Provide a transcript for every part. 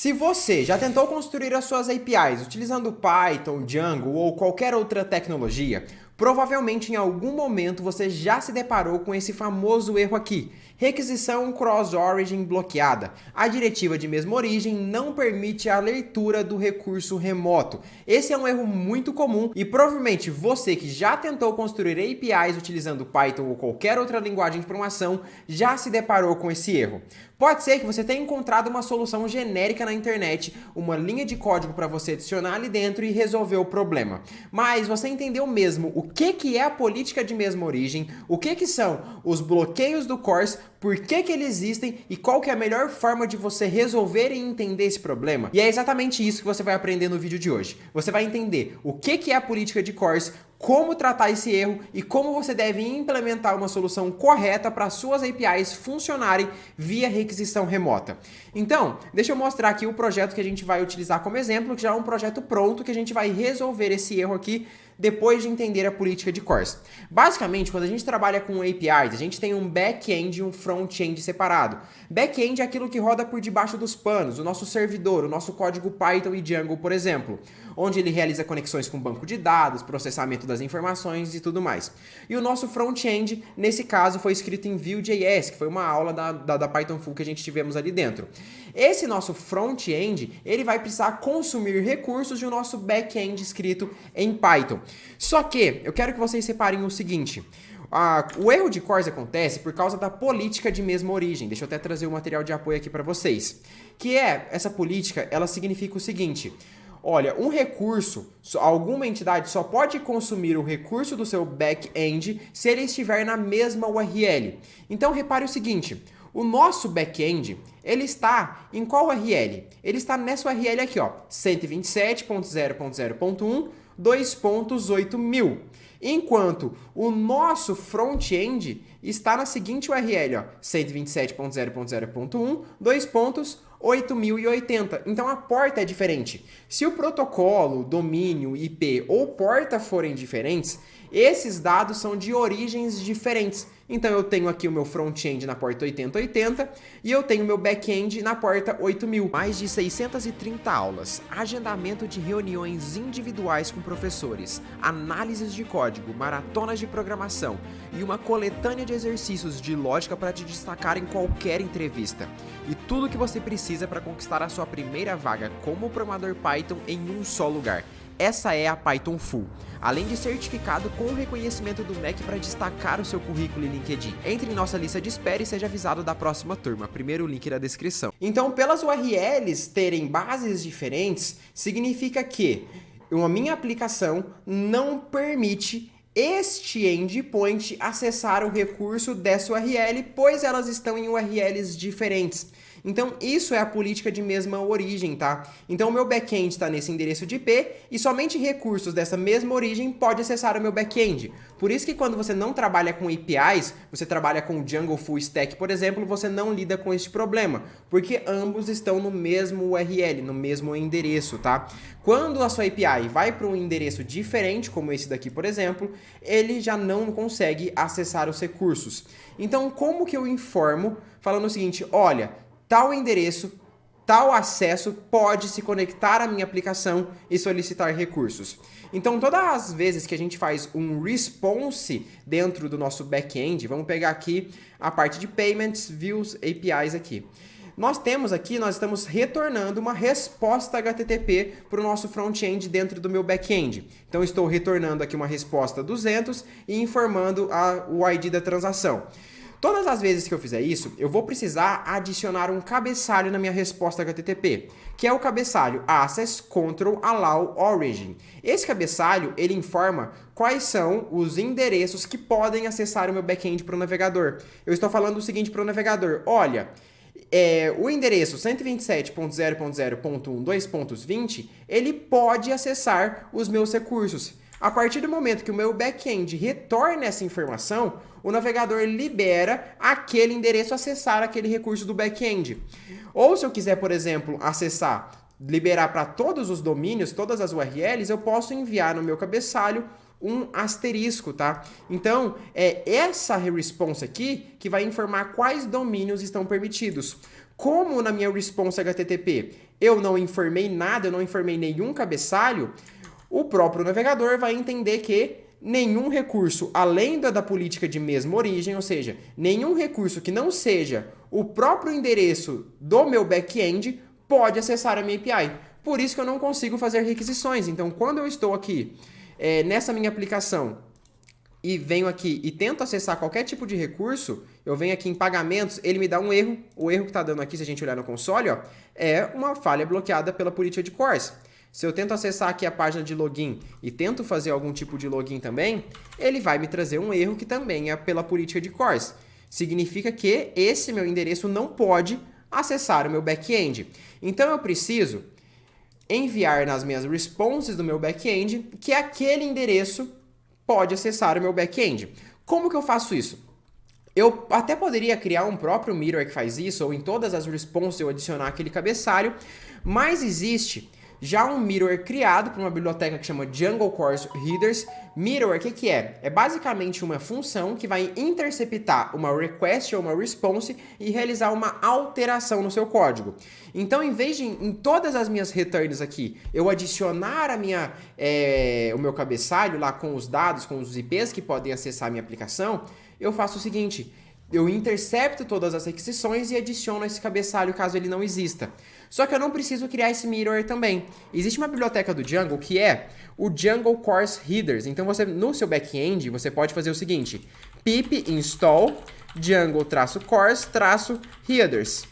Se você já tentou construir as suas APIs utilizando Python, Django ou qualquer outra tecnologia, provavelmente em algum momento você já se deparou com esse famoso erro aqui: requisição cross-origin bloqueada. A diretiva de mesma origem não permite a leitura do recurso remoto. Esse é um erro muito comum e provavelmente você que já tentou construir APIs utilizando Python ou qualquer outra linguagem de programação já se deparou com esse erro. Pode ser que você tenha encontrado uma solução genérica na internet, uma linha de código para você adicionar ali dentro e resolver o problema. Mas você entendeu mesmo o que é a política de mesma origem, o que são os bloqueios do CORS, por que eles existem e qual que é a melhor forma de você resolver e entender esse problema? E é exatamente isso que você vai aprender no vídeo de hoje. Você vai entender o que é a política de CORS, como tratar esse erro e como você deve implementar uma solução correta para suas APIs funcionarem via requisição remota. Então, deixa eu mostrar aqui o projeto que a gente vai utilizar como exemplo, que já é um projeto pronto que a gente vai resolver esse erro aqui depois de entender a política de CORS. Basicamente, quando a gente trabalha com APIs, a gente tem um back-end e um front-end separado. Back-end é aquilo que roda por debaixo dos panos, o nosso servidor, o nosso código Python e Django, por exemplo, onde ele realiza conexões com banco de dados, processamento das informações e tudo mais. E o nosso front-end, nesse caso, foi escrito em Vue.js, que foi uma aula da Python Full que a gente tivemos ali dentro. Esse nosso front-end, ele vai precisar consumir recursos de um nosso back-end escrito em Python. Só que eu quero que vocês separem o seguinte: o erro de CORS acontece por causa da política de mesma origem. Deixa eu até trazer o material de apoio aqui para vocês. Que é, essa política, ela significa o seguinte: olha, um recurso, alguma entidade só pode consumir o recurso do seu back-end se ele estiver na mesma URL. Então repare o seguinte: o nosso back-end, ele está em qual URL? Ele está nessa URL aqui, ó, 127.0.0.1 2.8000. Enquanto o nosso front-end está na seguinte URL, ó, 127.0.0.1 2.8080. Então a porta é diferente. Se o protocolo, domínio, IP ou porta forem diferentes, esses dados são de origens diferentes. Então eu tenho aqui o meu front-end na porta 8080 e eu tenho o meu back-end na porta 8000. Mais de 630 aulas, agendamento de reuniões individuais com professores, análises de código, maratonas de programação e uma coletânea de exercícios de lógica para te destacar em qualquer entrevista. E tudo que você precisa para conquistar a sua primeira vaga como programador Python em um só lugar. Essa é a Python Full, além de certificado com reconhecimento do MEC para destacar o seu currículo e LinkedIn. Entre em nossa lista de espera e seja avisado da próxima turma, primeiro link na descrição. Então, pelas URLs terem bases diferentes, significa que a minha aplicação não permite este endpoint acessar o recurso dessa URL, pois elas estão em URLs diferentes. Então, isso é a política de mesma origem, tá? Então, o meu back-end está nesse endereço de IP e somente recursos dessa mesma origem pode acessar o meu back-end. Por isso que quando você não trabalha com APIs, você trabalha com Django Full Stack, por exemplo, você não lida com este problema, porque ambos estão no mesmo URL, no mesmo endereço, tá? Quando a sua API vai para um endereço diferente, como esse daqui, por exemplo, ele já não consegue acessar os recursos. Então, como que eu informo falando o seguinte: olha, tal endereço, tal acesso pode se conectar à minha aplicação e solicitar recursos. Então, todas as vezes que a gente faz um response dentro do nosso back-end, vamos pegar aqui a parte de Payments, Views, APIs aqui. Nós estamos retornando uma resposta HTTP para o nosso front-end dentro do meu back-end. Então, estou retornando aqui uma resposta 200 e informando o ID da transação. Todas as vezes que eu fizer isso, eu vou precisar adicionar um cabeçalho na minha resposta HTTP, que é o cabeçalho Access Control Allow Origin. Esse cabeçalho, ele informa quais são os endereços que podem acessar o meu back-end para o navegador. Eu estou falando o seguinte para o navegador: olha, o endereço 127.0.0.1 2.20, ele pode acessar os meus recursos. A partir do momento que o meu back-end retorna essa informação, o navegador libera aquele endereço acessar aquele recurso do back-end. Ou se eu quiser, por exemplo, liberar para todos os domínios, todas as URLs, eu posso enviar no meu cabeçalho um asterisco, tá? Então, é essa response aqui que vai informar quais domínios estão permitidos. Como na minha response HTTP eu não informei nada, eu não informei nenhum cabeçalho, o próprio navegador vai entender que nenhum recurso além da política de mesma origem, ou seja, nenhum recurso que não seja o próprio endereço do meu back-end pode acessar a minha API. Por isso que eu não consigo fazer requisições. Então, quando eu estou aqui nessa minha aplicação e venho aqui e tento acessar qualquer tipo de recurso, eu venho aqui em pagamentos, ele me dá um erro. O erro que está dando aqui, se a gente olhar no console, ó, é uma falha bloqueada pela política de CORS. Se eu tento acessar aqui a página de login e tento fazer algum tipo de login também, ele vai me trazer um erro que também é pela política de CORS. Significa que esse meu endereço não pode acessar o meu back-end. Então eu preciso enviar nas minhas responses do meu back-end que aquele endereço pode acessar o meu back-end. Como que eu faço isso? Eu até poderia criar um próprio mirror que faz isso, ou em todas as responses eu adicionar aquele cabeçalho, mas existe já um mirror criado por uma biblioteca que chama Django Course Headers. Mirror, o que é? É basicamente uma função que vai interceptar uma request ou uma response e realizar uma alteração no seu código. Então, em vez de em todas as minhas returns aqui, eu adicionar o meu cabeçalho lá com os dados, com os IPs que podem acessar a minha aplicação, eu faço o seguinte: eu intercepto todas as requisições e adiciono esse cabeçalho caso ele não exista. Só que eu não preciso criar esse mirror também. Existe uma biblioteca do Django que é o Django Course Headers. Então, você no seu back-end, você pode fazer o seguinte: pip install Django-course-headers.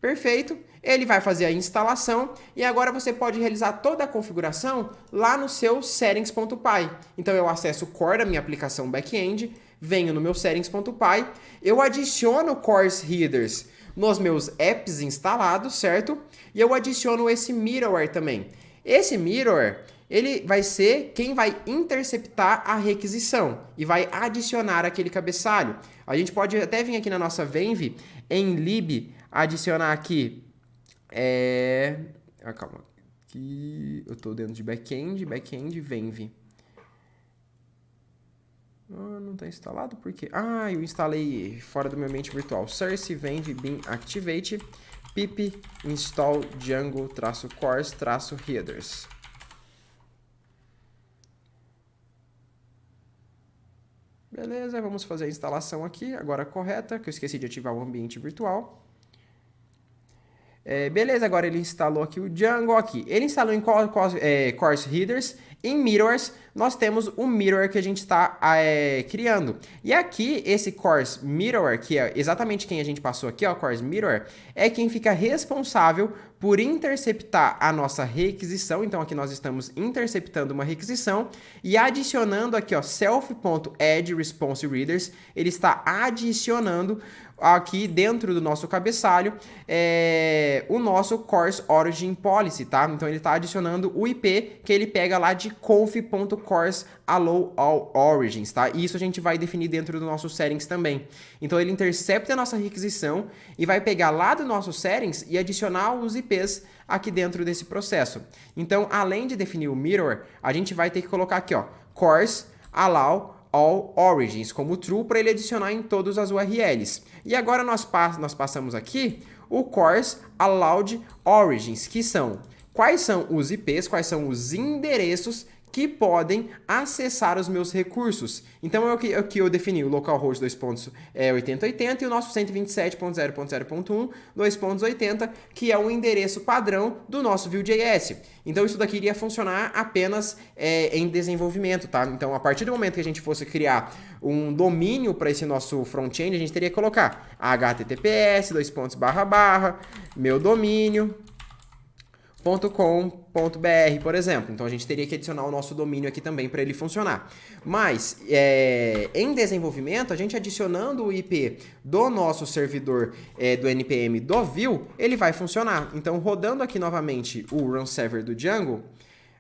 Perfeito. Ele vai fazer a instalação e agora você pode realizar toda a configuração lá no seu settings.py. Então, eu acesso o core da minha aplicação back-end, venho no meu settings.py, eu adiciono course headers nos meus apps instalados, certo? E eu adiciono esse mirror também. Esse mirror, ele vai ser quem vai interceptar a requisição e vai adicionar aquele cabeçalho. A gente pode até vir aqui na nossa Venv, em lib, adicionar aqui. Calma. Aqui eu estou dentro de back-end, Venv. Não está instalado porque... eu instalei fora do meu ambiente virtual. Source venv bin activate pip install django-course-headers. Beleza, vamos fazer a instalação aqui, agora correta, que eu esqueci de ativar o ambiente virtual. Beleza, agora ele instalou aqui o Django aqui. Ele instalou em Course Headers. Em Mirrors, nós temos o Mirror que a gente está criando. E aqui, esse Course Mirror, que é exatamente quem a gente passou aqui, ó, Course Mirror, é quem fica responsável por interceptar a nossa requisição. Então, aqui nós estamos interceptando uma requisição e adicionando aqui, ó, self.add-response-readers. Ele está adicionando aqui dentro do nosso cabeçalho o nosso Course Origin Policy, tá? Então, ele está adicionando o IP que ele pega lá de conf.course-allow-all-origins, tá? E isso a gente vai definir dentro do nosso settings também. Então, ele intercepta a nossa requisição e vai pegar lá do nosso settings e adicionar os IPs aqui dentro desse processo. Então, além de definir o mirror, a gente vai ter que colocar aqui, ó, course allow all origins como true para ele adicionar em todas as URLs. E agora nós passamos aqui o course allowed origins, que são quais são os IPs, quais são os endereços que podem acessar os meus recursos. Então, aqui eu defini o localhost 2.8080 e o nosso 127.0.0.1 2.80, que é o endereço padrão do nosso Vue.js. Então, isso daqui iria funcionar apenas em desenvolvimento, tá? Então, a partir do momento que a gente fosse criar um domínio para esse nosso front-end, a gente teria que colocar https, meu domínio.com.br, por exemplo. Então, a gente teria que adicionar o nosso domínio aqui também para ele funcionar. Mas, em desenvolvimento, a gente adicionando o IP do nosso servidor do NPM do Vue, ele vai funcionar. Então, rodando aqui novamente o run server do Django,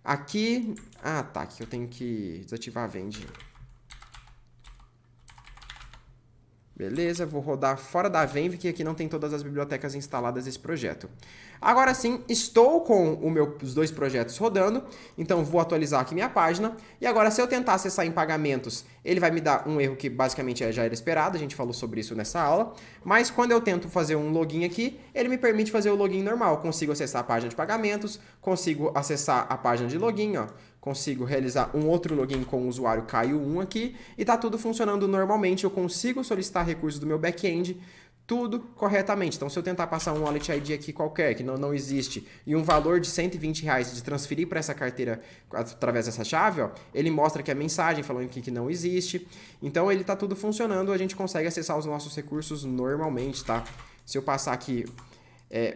aqui... aqui eu tenho que desativar a Vend. Beleza, vou rodar fora da Venv, que aqui não tem todas as bibliotecas instaladas desse projeto. Agora sim, estou com os dois projetos rodando, então vou atualizar aqui minha página. E agora, se eu tentar acessar em pagamentos, ele vai me dar um erro que basicamente já era esperado, a gente falou sobre isso nessa aula. Mas quando eu tento fazer um login aqui, ele me permite fazer o login normal. Consigo acessar a página de pagamentos, consigo acessar a página de login, ó. Consigo realizar um outro login com o usuário Caio1 aqui e tá tudo funcionando normalmente. Eu consigo solicitar recursos do meu back-end, tudo corretamente. Então, se eu tentar passar um Wallet ID aqui qualquer, que não existe, e um valor de R$ 120 de transferir para essa carteira através dessa chave, ó, ele mostra aqui a mensagem falando que não existe. Então, ele tá tudo funcionando, a gente consegue acessar os nossos recursos normalmente, tá? Se eu passar aqui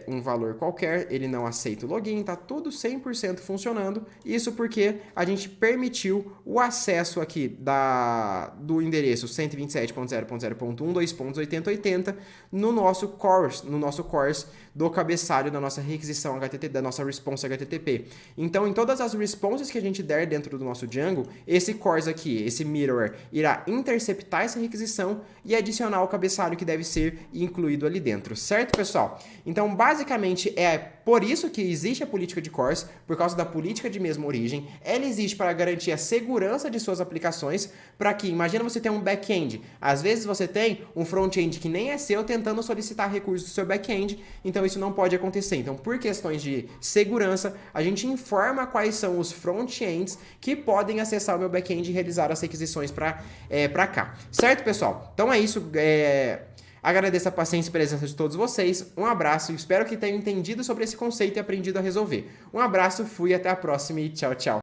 um valor qualquer, ele não aceita o login, tá tudo 100% funcionando. Isso porque a gente permitiu o acesso aqui do endereço 127.0.0.1.2.8080 no nosso CORS do cabeçalho da nossa requisição HTTP, da nossa response HTTP. Então, em todas as responses que a gente der dentro do nosso Django, esse CORS aqui, esse mirror, irá interceptar essa requisição e adicionar o cabeçalho que deve ser incluído ali dentro, certo, pessoal? Então, basicamente, é por isso que existe a política de CORS, por causa da política de mesma origem. Ela existe para garantir a segurança de suas aplicações, para que, imagina você ter um back-end, às vezes você tem um front-end que nem é seu tentando solicitar recursos do seu back-end, então isso não pode acontecer. Então, por questões de segurança, a gente informa quais são os front-ends que podem acessar o meu back-end e realizar as requisições para cá. Certo, pessoal? Então é isso. Agradeço a paciência e presença de todos vocês. Um abraço e espero que tenham entendido sobre esse conceito e aprendido a resolver. Um abraço, fui, até a próxima e tchau, tchau.